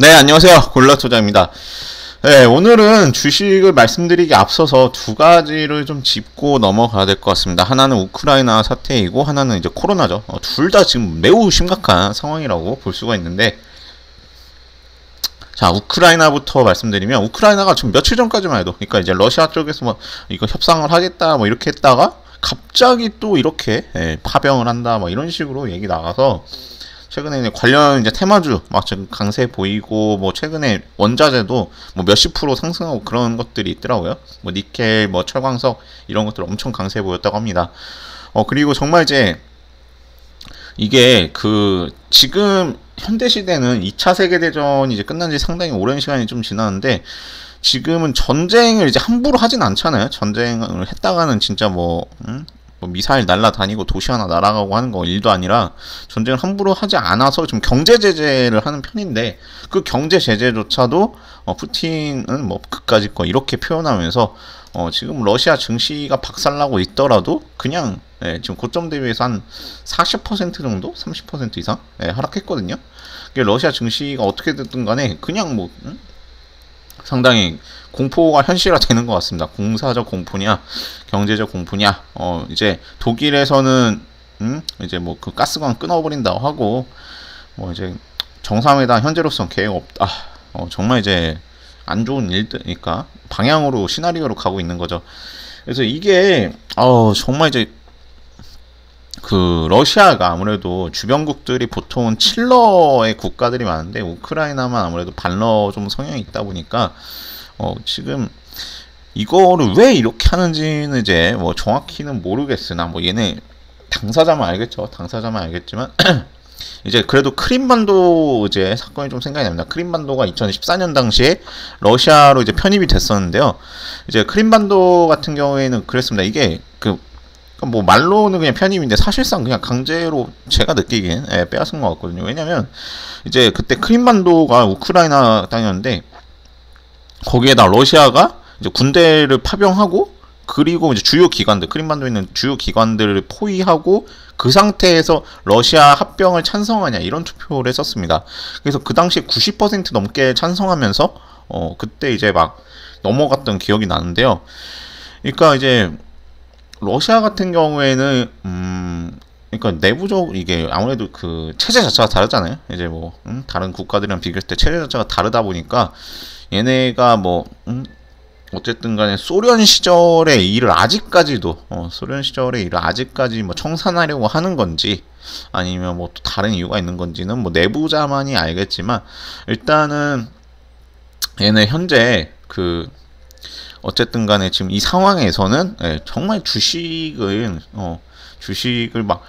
네, 안녕하세요. 골라투자입니다. 네, 오늘은 주식을 말씀드리기 앞서서 두 가지를 좀 짚고 넘어가야 될 것 같습니다. 하나는 우크라이나 사태이고 하나는 이제 코로나죠. 둘 다 지금 매우 심각한 상황이라고 볼 수가 있는데, 자, 우크라이나부터 말씀드리면, 우크라이나가 지금 며칠 전까지만 해도, 그러니까 이제 러시아 쪽에서 뭐 이거 협상을 하겠다 뭐 이렇게 했다가 갑자기 또 이렇게 파병을 한다 뭐 이런 식으로 얘기 나가서, 최근에 이제 관련 이제 테마주 막 지금 강세 보이고, 뭐 최근에 원자재도 뭐 몇십 프로 상승하고 그런 것들이 있더라고요. 뭐 니켈, 뭐 철광석 이런 것들 엄청 강세 보였다고 합니다. 그리고 정말 이제 이게 지금 현대 시대는 2차 세계대전이 이제 끝난 지 상당히 오랜 시간이 좀 지났는데, 지금은 전쟁을 이제 함부로 하진 않잖아요. 전쟁을 했다가는 진짜 뭐 미사일 날라다니고 도시 하나 날아가고 하는 거 일도 아니라 전쟁을 함부로 하지 않아서 좀 경제 제재를 하는 편인데, 그 경제 제재조차도 푸틴은 뭐 그까짓 거 이렇게 표현하면서 지금 러시아 증시가 박살나고 있더라도 그냥 지금 고점 대비해서 한 40% 정도? 30% 이상 하락했거든요. 러시아 증시가 어떻게 됐든 간에 그냥 뭐 상당히 공포가 현실화되는 것 같습니다. 공사적 공포냐, 경제적 공포냐. 이제 독일에서는 이제 뭐 그 가스관 끊어버린다고 하고, 뭐 이제 정상회담 현재로선 계획 없다. 정말 이제 안 좋은 일들이니까 방향으로 시나리오로 가고 있는 거죠. 그래서 이게 정말 이제 러시아가 아무래도 주변국들이 보통은 칠러의 국가들이 많은데, 우크라이나만 아무래도 반러 좀 성향이 있다 보니까 지금 이거를 왜 이렇게 하는지는 이제 뭐 정확히는 모르겠으나, 뭐 얘네 당사자만 알겠죠. 당사자만 알겠지만 이제 그래도 크림반도 이제 사건이 좀 생각이 납니다. 크림반도가 2014년 당시에 러시아로 이제 편입이 됐었는데요. 이제 크림반도 같은 경우에는 그랬습니다. 이게 뭐 말로는 그냥 편입인데 사실상 그냥 강제로 제가 느끼기엔 빼앗은 것 같거든요. 왜냐면 이제 그때 크림반도가 우크라이나 땅이었는데, 거기에다 러시아가 이제 군대를 파병하고, 그리고 이제 주요 기관들, 크림반도에 있는 주요 기관들을 포위하고, 그 상태에서 러시아 합병을 찬성하냐 이런 투표를 했었습니다. 그래서 그 당시에 90% 넘게 찬성하면서 그때 이제 막 넘어갔던 기억이 나는데요. 그러니까 이제 러시아 같은 경우에는 그러니까 내부적 이게 아무래도 그 체제 자체가 다르잖아요. 이제 뭐 다른 국가들이랑 비교했을 때 체제 자체가 다르다 보니까 얘네가 뭐 어쨌든 간에 소련 시절의 일을 아직까지도 소련 시절의 일을 아직까지 뭐 청산하려고 하는 건지, 아니면 뭐 또 다른 이유가 있는 건지는 뭐 내부자만이 알겠지만, 일단은 얘네 현재 어쨌든 간에 지금 이 상황에서는 정말 주식을 막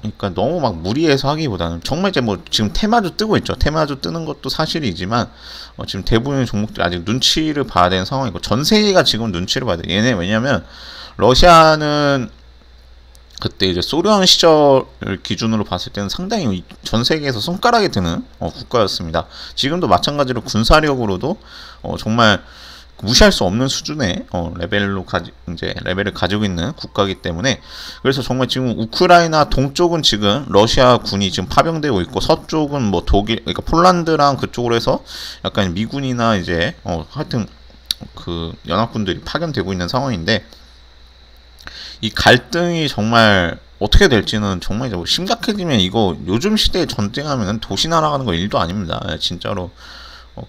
그러니까 너무 막 무리해서 하기보다는, 정말 이제 뭐 지금 테마주 뜨고 있죠. 테마주 뜨는 것도 사실이지만 지금 대부분의 종목들이 아직 눈치를 봐야 되는 상황이고, 전 세계가 지금 눈치를 봐야 돼. 얘네 왜냐면 러시아는 그때 이제 소련 시절 기준으로 봤을 때는 상당히 전 세계에서 손가락에 드는 국가였습니다. 지금도 마찬가지로 군사력으로도 정말 무시할 수 없는 수준의 레벨을 가지고 있는 국가이기 때문에, 그래서 정말 지금 우크라이나 동쪽은 지금 러시아 군이 지금 파병되고 있고, 서쪽은 뭐 독일, 그러니까 폴란드랑 그쪽으로 해서 약간 미군이나 이제 하여튼 그 연합군들이 파견되고 있는 상황인데, 이 갈등이 정말 어떻게 될지는 정말 이제 심각해지면, 이거 요즘 시대에 전쟁하면은 도시 날아가는 거 일도 아닙니다. 진짜로.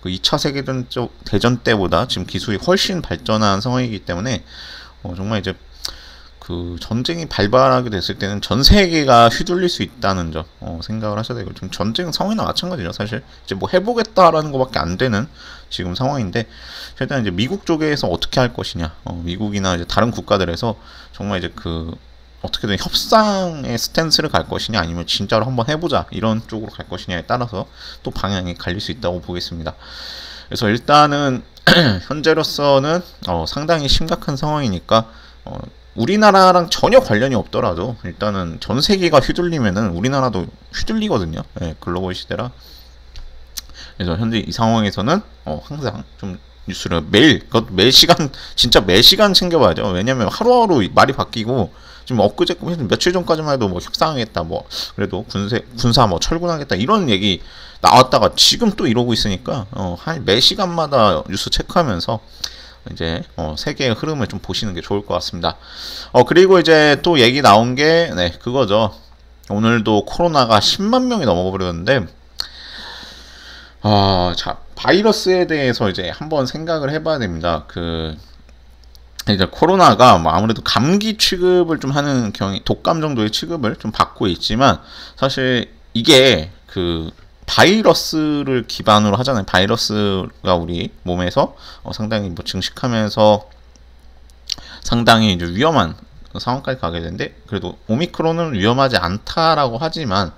그 2차 세계대전 때보다 지금 기술이 훨씬 발전한 상황이기 때문에 정말 이제 그 전쟁이 발발하게 됐을 때는 전 세계가 휘둘릴 수 있다는 점 생각을 하셔야 되고, 지금 전쟁 상황이나 마찬가지죠. 사실 이제 뭐 해보겠다라는 것밖에 안 되는 지금 상황인데, 일단 이제 미국 쪽에서 어떻게 할 것이냐, 미국이나 이제 다른 국가들에서 정말 이제 어떻게든 협상의 스탠스를 갈 것이냐, 아니면 진짜로 한번 해보자 이런 쪽으로 갈 것이냐에 따라서 또 방향이 갈릴 수 있다고 보겠습니다. 그래서 일단은 현재로서는 상당히 심각한 상황이니까, 우리나라랑 전혀 관련이 없더라도 일단은 전 세계가 휘둘리면은 우리나라도 휘둘리거든요. 글로벌 시대라. 그래서 현재 이 상황에서는 항상 좀 뉴스를 매일, 그것도 매 시간, 진짜 매 시간 챙겨봐야죠. 왜냐면 하루하루 말이 바뀌고, 지금 엊그제 며칠 전까지만 해도 뭐 협상하겠다, 뭐 그래도 군사 뭐 철군하겠다 이런 얘기 나왔다가 지금 또 이러고 있으니까 한 매 시간마다 뉴스 체크하면서 이제 세계의 흐름을 좀 보시는 게 좋을 것 같습니다. 그리고 이제 또 얘기 나온 게 그거죠. 오늘도 코로나가 10만 명이 넘어버렸는데 자, 바이러스에 대해서 이제 한번 생각을 해봐야 됩니다. 이제 코로나가 뭐 아무래도 감기 취급을 좀 하는 경우, 독감 정도의 취급을 좀 받고 있지만, 사실 이게 바이러스를 기반으로 하잖아요. 바이러스가 우리 몸에서 상당히 뭐 증식하면서 상당히 이제 위험한 상황까지 가게 되는데, 그래도 오미크론은 위험하지 않다라고 하지만,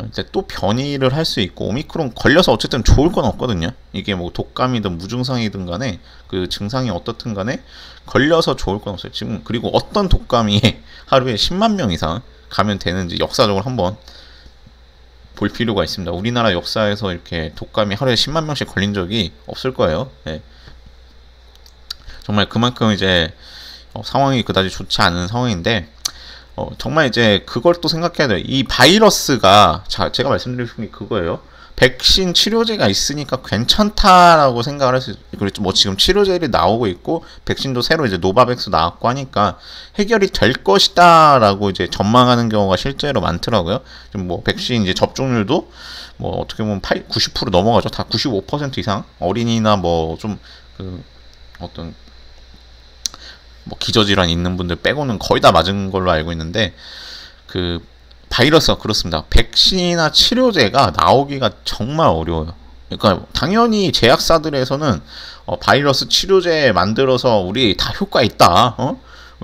이제 또 변이를 할 수 있고, 오미크론 걸려서 어쨌든 좋을 건 없거든요. 이게 뭐 독감이든 무증상이든 간에 그 증상이 어떻든 간에 걸려서 좋을 건 없어요. 지금 그리고 어떤 독감이 하루에 10만 명 이상 가면 되는지 역사적으로 한번 볼 필요가 있습니다. 우리나라 역사에서 이렇게 독감이 하루에 10만 명씩 걸린 적이 없을 거예요. 정말 그만큼 이제 상황이 그다지 좋지 않은 상황인데, 정말 이제 그걸 또 생각해야 돼요. 이 바이러스가, 제가 말씀드린 게 그거예요. 백신 치료제가 있으니까 괜찮다라고 생각을 할 수 있어요. 그렇죠. 뭐 지금 치료제들이 나오고 있고, 백신도 새로 이제 노바백스 나왔고 하니까 해결이 될 것이다라고 이제 전망하는 경우가 실제로 많더라고요. 지금 뭐 백신 이제 접종률도 뭐 어떻게 보면 90% 넘어가죠. 다 95% 이상. 어린이나 뭐 좀 어떤 뭐 기저질환 있는 분들 빼고는 거의 다 맞은 걸로 알고 있는데, 바이러스가 그렇습니다. 백신이나 치료제가 나오기가 정말 어려워요. 그러니까 당연히 제약사들에서는 바이러스 치료제 만들어서 우리 다 효과 있다.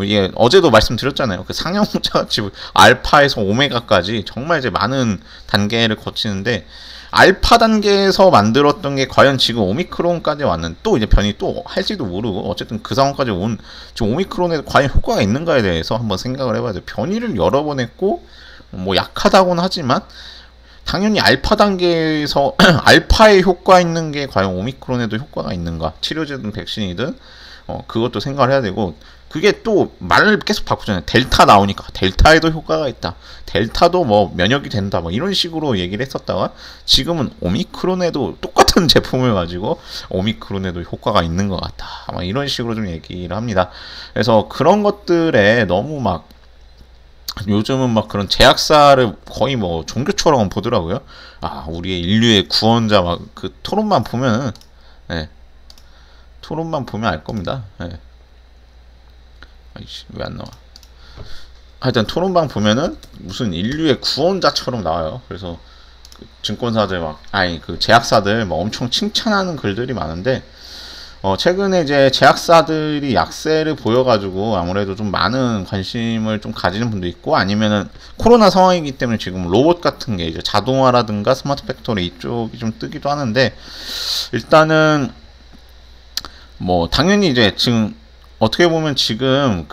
이게 어제도 말씀드렸잖아요. 그 상용자가 지금 알파에서 오메가까지 정말 이제 많은 단계를 거치는데, 알파 단계에서 만들었던 게 과연 지금 오미크론까지 왔는, 또 이제 변이 또 할지도 모르고, 어쨌든 그 상황까지 온 지금 오미크론에 과연 효과가 있는가에 대해서 한번 생각을 해봐야 돼요. 변이를 여러 번 했고 뭐 약하다고는 하지만 당연히 알파 단계에서 알파에 효과 있는 게 과연 오미크론에도 효과가 있는가, 치료제든 백신이든 그것도 생각을 해야 되고, 그게 또 말을 계속 바꾸잖아요. 델타 나오니까 델타에도 효과가 있다, 델타도 뭐 면역이 된다, 뭐 이런 식으로 얘기를 했었다가 지금은 오미크론에도 똑같은 제품을 가지고 오미크론에도 효과가 있는 것 같다, 막 이런 식으로 좀 얘기를 합니다. 그래서 그런 것들에 너무 막 요즘은 막 그런 제약사를 거의 뭐 종교처럼 보더라고요. 우리의 인류의 구원자, 막 그 토론만 보면은, 토론만 보면 알 겁니다. 아이씨, 왜 안 나와? 하여튼 토론방 보면은 무슨 인류의 구원자처럼 나와요. 그래서 증권사들 제약사들 뭐 엄청 칭찬하는 글들이 많은데, 최근에 이제 제약사들이 약세를 보여가지고 아무래도 좀 많은 관심을 좀 가지는 분도 있고, 아니면은 코로나 상황이기 때문에 지금 로봇 같은 게 이제 자동화라든가 스마트 팩토리 이쪽이 좀 뜨기도 하는데, 일단은 뭐 당연히 이제 지금 어떻게 보면 지금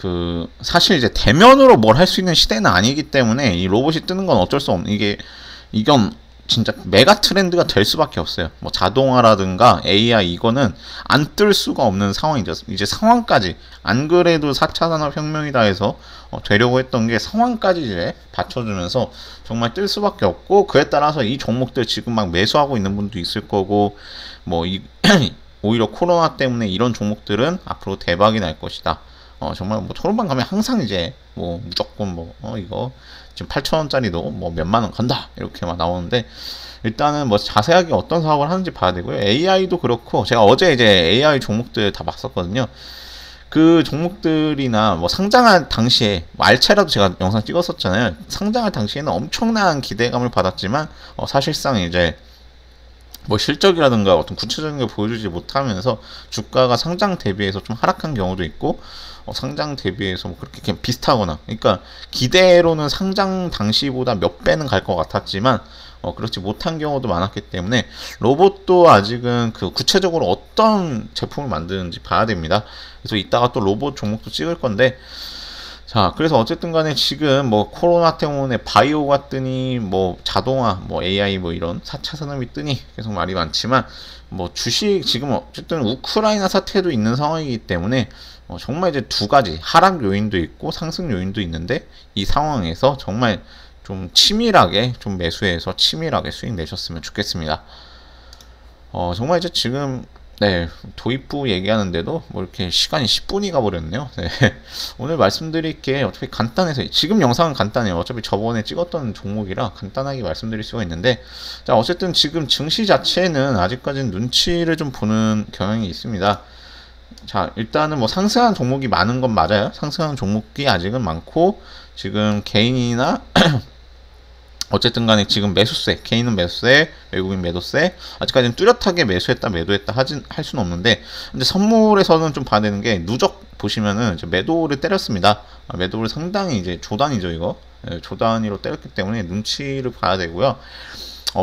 사실 이제 대면으로 뭘 할 수 있는 시대는 아니기 때문에 이 로봇이 뜨는 건 어쩔 수 없는, 이건 진짜 메가 트렌드가 될 수밖에 없어요. 뭐 자동화라든가 AI, 이거는 안 뜰 수가 없는 상황이죠. 이제 상황까지, 안 그래도 4차 산업혁명이다 해서 되려고 했던 게 상황까지 이제 받쳐주면서 정말 뜰 수밖에 없고, 그에 따라서 이 종목들 지금 막 매수하고 있는 분도 있을 거고, 뭐 오히려 코로나 때문에 이런 종목들은 앞으로 대박이 날 것이다. 정말 뭐 토론방 가면 항상 이제 뭐 무조건 이거 지금 8,000원짜리도 뭐 몇만 원 간다 이렇게 막 나오는데, 일단은 뭐 자세하게 어떤 사업을 하는지 봐야 되고요. AI도 그렇고, 제가 어제 이제 AI 종목들 다 봤었거든요. 그 종목들이나 뭐 상장할 당시에 알체라도 제가 영상 찍었었잖아요. 상장할 당시에는 엄청난 기대감을 받았지만 사실상 이제 뭐 실적이라든가 어떤 구체적인 걸 보여주지 못하면서 주가가 상장 대비해서 좀 하락한 경우도 있고, 상장 대비해서 뭐 그렇게 그냥 비슷하거나, 그러니까 기대로는 상장 당시보다 몇 배는 갈 것 같았지만 그렇지 못한 경우도 많았기 때문에, 로봇도 아직은 구체적으로 어떤 제품을 만드는지 봐야 됩니다. 그래서 이따가 또 로봇 종목도 찍을 건데, 자, 그래서 어쨌든 간에 지금 뭐 코로나 때문에 바이오가 뜨니 뭐 자동화, 뭐 AI 뭐 이런 4차 산업이 뜨니 계속 말이 많지만 뭐 주식 지금 어쨌든 우크라이나 사태도 있는 상황이기 때문에 정말 이제 두 가지 하락 요인도 있고 상승 요인도 있는데 이 상황에서 정말 좀 치밀하게 좀 매수해서 치밀하게 수익 내셨으면 좋겠습니다. 정말 이제 지금 네, 도입부 얘기하는데도 뭐 이렇게 시간이 10분이 가버렸네요. 네. 오늘 말씀드릴 게 어차피 간단해서 지금 영상은 간단해요. 어차피 저번에 찍었던 종목이라 간단하게 말씀드릴 수가 있는데 자, 어쨌든 지금 증시 자체는 아직까지는 눈치를 좀 보는 경향이 있습니다. 자, 일단은 뭐 상승한 종목이 많은 건 맞아요. 상승한 종목이 아직은 많고 지금 개인이나 어쨌든 간에 지금 매수세, 개인은 매수세, 외국인 매도세, 아직까지는 뚜렷하게 매수했다, 매도했다 할 수는 없는데, 근데 선물에서는 좀 봐야 되는 게, 누적 보시면은 매도를 때렸습니다. 매도를 상당히 이제 조단이죠, 이거. 조단위로 때렸기 때문에 눈치를 봐야 되고요.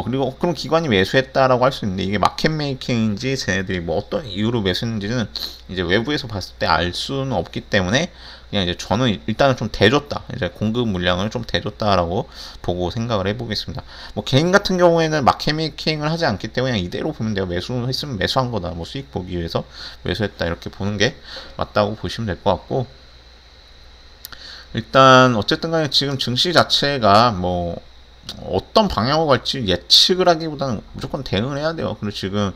그리고 그럼 기관이 매수했다라고 할 수 있는데 이게 마켓 메이킹인지 쟤네들이 뭐 어떤 이유로 매수했는지는 이제 외부에서 봤을 때 알 수는 없기 때문에 그냥 이제 저는 일단은 좀 대줬다. 이제 공급 물량을 좀 대줬다라고 보고 생각을 해보겠습니다. 뭐 개인 같은 경우에는 마켓 메이킹을 하지 않기 때문에 그냥 이대로 보면 돼요. 매수했으면 매수한 거다. 뭐 수익 보기 위해서 매수했다. 이렇게 보는 게 맞다고 보시면 될 것 같고 일단 어쨌든 간에 지금 증시 자체가 뭐 어떤 방향으로 갈지 예측을 하기보다는 무조건 대응을 해야 돼요. 그리고 지금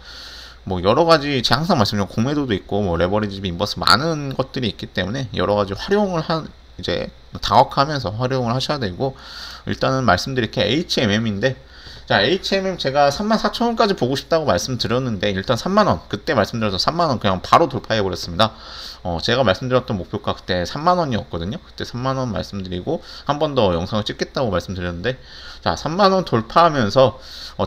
뭐 여러 가지 제가 항상 말씀드린 공매도도 있고 뭐 레버리지 인버스 많은 것들이 있기 때문에 여러 가지 활용을 이제 다각화하면서 활용을 하셔야 되고 일단은 말씀드릴 게 HMM인데 자, HMM 제가 34,000원까지 보고 싶다고 말씀드렸는데 일단 3만원 그때 말씀드려서 3만원 그냥 바로 돌파해 버렸습니다. 제가 말씀드렸던 목표가 그때 3만원이었거든요. 그때 3만원 말씀드리고 한 번 더 영상을 찍겠다고 말씀드렸는데 자, 3만원 돌파하면서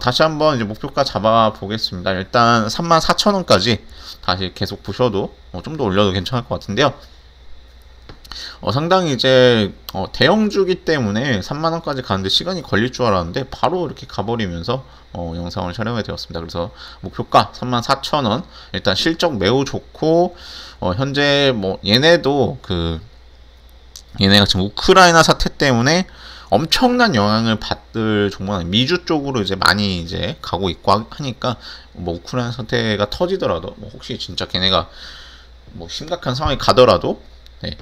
다시 한번 이제 목표가 잡아 보겠습니다. 일단 34,000원까지 다시 계속 보셔도 좀 더 올려도 괜찮을 것 같은데요. 상당히 이제 대형주기 때문에 3만원까지 가는데 시간이 걸릴 줄 알았는데 바로 이렇게 가버리면서 영상을 촬영이 되었습니다. 그래서 목표가 34,000원 일단 실적 매우 좋고 현재 뭐 얘네도 얘네가 지금 우크라이나 사태 때문에 엄청난 영향을 받을 종목은 미주 쪽으로 이제 많이 이제 가고 있고 하니까 뭐 우크라이나 사태가 터지더라도 뭐 혹시 진짜 걔네가 뭐 심각한 상황이 가더라도 네.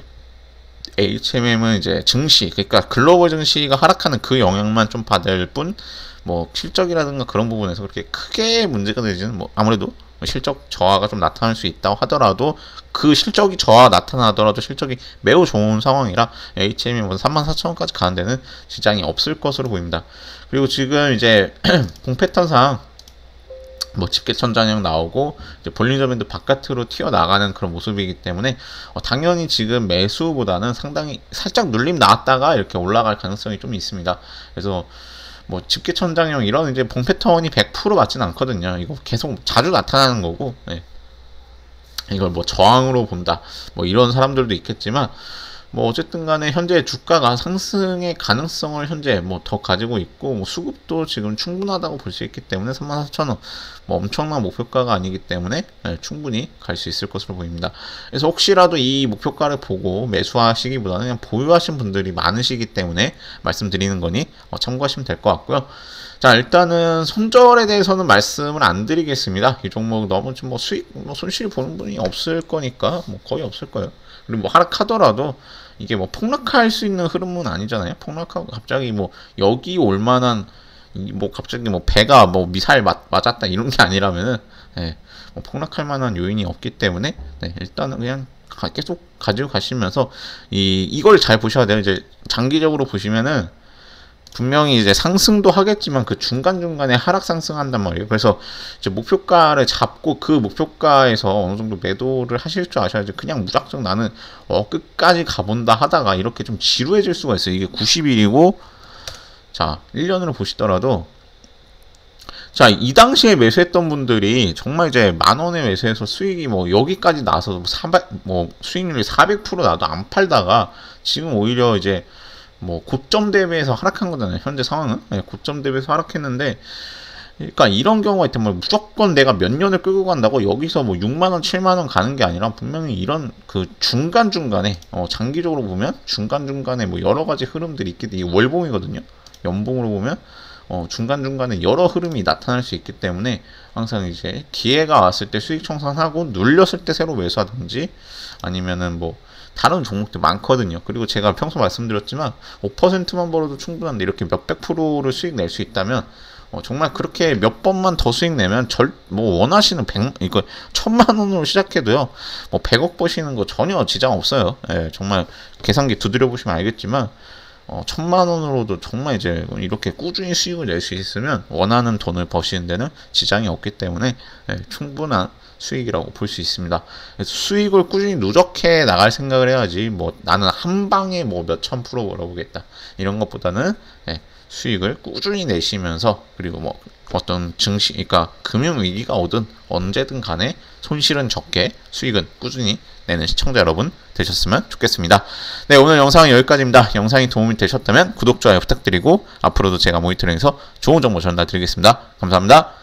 HMM은 이제 증시, 그러니까 글로벌 증시가 하락하는 그 영향만 좀 받을 뿐, 뭐 실적이라든가 그런 부분에서 그렇게 크게 문제가 되지는 뭐 아무래도 실적 저하가 좀 나타날 수 있다고 하더라도 그 실적이 저하 나타나더라도 실적이 매우 좋은 상황이라 HMM은 34,000원까지 가는 데는 지장이 없을 것으로 보입니다. 그리고 지금 이제 공 패턴상 뭐 집계천장형 나오고 이제 볼린저 밴드 바깥으로 튀어나가는 그런 모습이기 때문에 당연히 지금 매수보다는 상당히 살짝 눌림 나왔다가 이렇게 올라갈 가능성이 좀 있습니다. 그래서 뭐 집계천장형 이런 이제 봉 패턴이 100% 맞진 않거든요. 이거 계속 자주 나타나는 거고 네. 이걸 뭐 저항으로 본다 뭐 이런 사람들도 있겠지만 뭐 어쨌든 간에 현재 주가가 상승의 가능성을 현재 뭐 더 가지고 있고 뭐 수급도 지금 충분하다고 볼 수 있기 때문에 34,000원 뭐 엄청난 목표가가 아니기 때문에 네, 충분히 갈 수 있을 것으로 보입니다. 그래서 혹시라도 이 목표가를 보고 매수하시기보다는 그냥 보유하신 분들이 많으시기 때문에 말씀드리는 거니 참고하시면 될 것 같고요. 자, 일단은 손절에 대해서는 말씀을 안 드리겠습니다. 이 종목 너무 좀 뭐 수익 뭐 손실이 보는 분이 없을 거니까 뭐 거의 없을 거예요. 그리고 뭐 하락하더라도 이게 뭐 폭락할 수 있는 흐름은 아니잖아요. 폭락하고 갑자기 뭐 여기 올 만한 뭐 갑자기 뭐 배가 뭐 미사일 맞았다 이런 게 아니라면은 네, 뭐 폭락할 만한 요인이 없기 때문에 네, 일단은 그냥 계속 가지고 가시면서 이걸 잘 보셔야 돼요. 이제 장기적으로 보시면은 분명히 이제 상승도 하겠지만 그 중간중간에 하락 상승한단 말이에요. 그래서 이제 목표가를 잡고 그 목표가에서 어느 정도 매도를 하실 줄 아셔야지 그냥 무작정 나는 끝까지 가본다 하다가 이렇게 좀 지루해질 수가 있어요. 이게 90일이고 자 1년으로 보시더라도 자, 이 당시에 매수했던 분들이 정말 이제 만원에 매수해서 수익이 뭐 여기까지 나서 뭐 수익률이 400% 나도 안 팔다가 지금 오히려 이제 뭐 고점 대비해서 하락한 거잖아요. 현재 상황은 네, 고점 대비해서 하락했는데 그러니까 이런 경우가 있다면 무조건 내가 몇 년을 끌고 간다고 여기서 뭐 6만 원, 7만 원 가는 게 아니라 분명히 이런 그 중간중간에 장기적으로 보면 중간중간에 뭐 여러 가지 흐름들이 있기 때문에 월봉이거든요. 연봉으로 보면 중간중간에 여러 흐름이 나타날 수 있기 때문에 항상 이제 기회가 왔을 때 수익 청산하고 눌렸을 때 새로 매수하든지 아니면은 뭐 다른 종목도 많거든요. 그리고 제가 평소 말씀드렸지만 5%만 벌어도 충분한데 이렇게 몇백 프로를 수익 낼 수 있다면 정말 그렇게 몇 번만 더 수익 내면 뭐 원하시는 1000만 원으로 시작해도요, 뭐 100억 버시는 거 전혀 지장 없어요. 예, 정말 계산기 두드려 보시면 알겠지만, 1000만 원으로도 정말 이제 이렇게 꾸준히 수익을 낼 수 있으면 원하는 돈을 버시는 데는 지장이 없기 때문에 충분한 수익이라고 볼 수 있습니다. 그래서 수익을 꾸준히 누적해 나갈 생각을 해야지 뭐 나는 한 방에 뭐 몇천 프로 벌어보겠다 이런 것보다는 수익을 꾸준히 내시면서 그리고 뭐 어떤 그러니까 금융 위기가 오든 언제든 간에 손실은 적게 수익은 꾸준히 내는 시청자 여러분 되셨으면 좋겠습니다. 네, 오늘 영상은 여기까지입니다. 영상이 도움이 되셨다면 구독, 좋아요 부탁드리고 앞으로도 제가 모니터링에서 좋은 정보 전달드리겠습니다. 감사합니다.